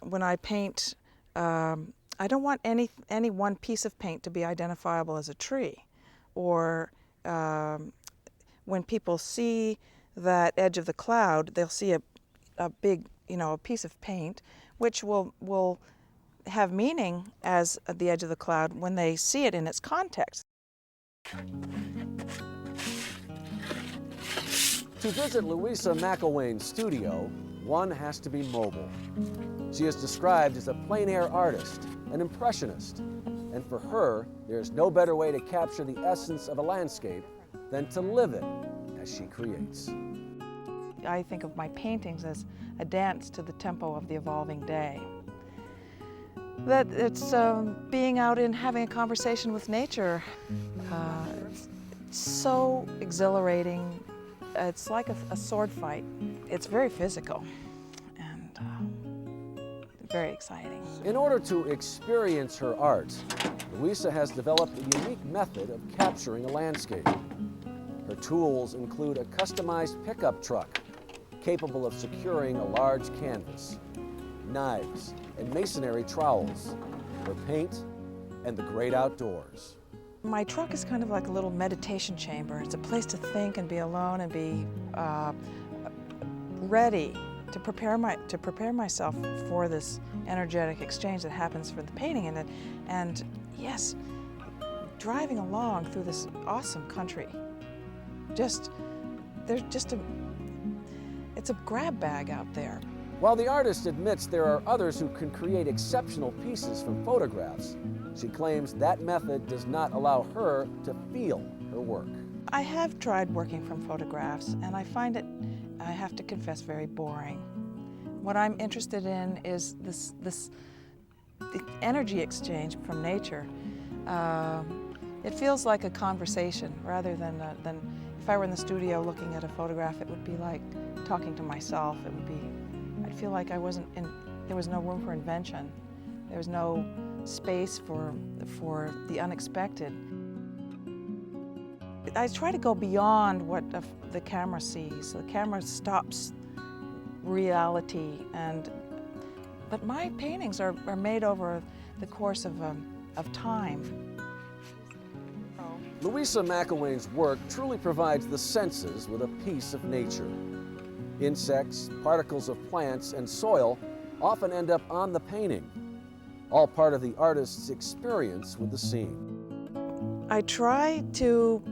when I paint, I don't want any one piece of paint to be identifiable as a tree, or when people see that edge of the cloud, they'll see a big, a piece of paint, which will have meaning as the edge of the cloud when they see it in its context. To visit Louisa McElwain's studio, one has to be mobile. She is described as a plein air artist, an impressionist, and for her, there's no better way to capture the essence of a landscape than to live it as she creates. I think of my paintings as a dance to the tempo of the evolving day. That it's being out and having a conversation with nature. It's so exhilarating. It's like a sword fight. It's very physical and very exciting. In order to experience her art, Louisa has developed a unique method of capturing a landscape. Her tools include a customized pickup truck capable of securing a large canvas, knives, and masonry trowels for paint and the great outdoors. My truck is kind of like a little meditation chamber. It's a place to think and be alone and be ready to prepare myself for this energetic exchange that happens for the painting. And yes, driving along through this awesome country, it's a grab bag out there. While the artist admits there are others who can create exceptional pieces from photographs, she claims that method does not allow her to feel her work. I have tried working from photographs, and I find it, I have to confess, very boring. What I'm interested in is the energy exchange from nature. It feels like a conversation rather than if I were in the studio looking at a photograph. It would be like talking to myself. I'd feel like there was no room for invention. There was no space for the unexpected. I try to go beyond what the camera sees. The camera stops reality, but my paintings are made over the course of time. Louisa McElwain's work truly provides the senses with a piece of nature. Insects, particles of plants, and soil often end up on the painting, all part of the artist's experience with the scene. I try to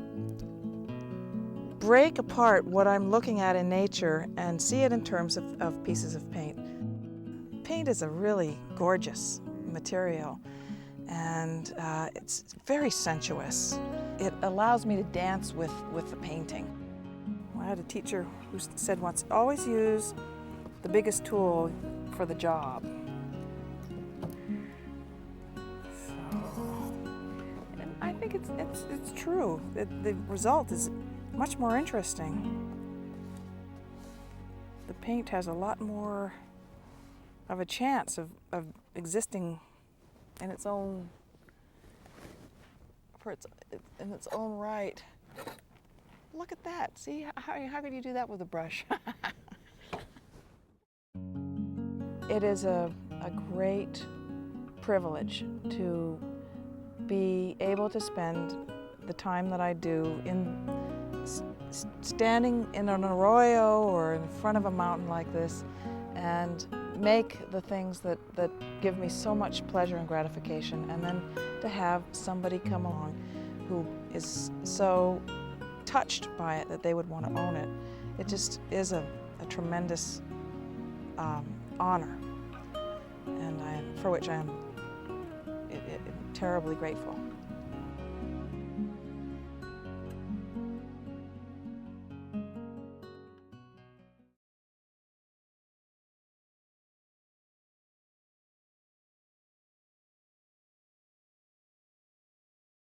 break apart what I'm looking at in nature and see it in terms of pieces of paint. Paint is a really gorgeous material, and it's very sensuous. It allows me to dance with the painting. I had a teacher who said once, always use the biggest tool for the job. And I think it's true. The result is much more interesting. The paint has a lot more of a chance of existing in its own right. Look at that. See, how could you do that with a brush? It is a great privilege to be able to spend the time that I do standing in an arroyo or in front of a mountain like this and make the things that give me so much pleasure and gratification, and then to have somebody come along who is so touched by it that they would want to own it. It just is a tremendous honor, and for which I am terribly grateful.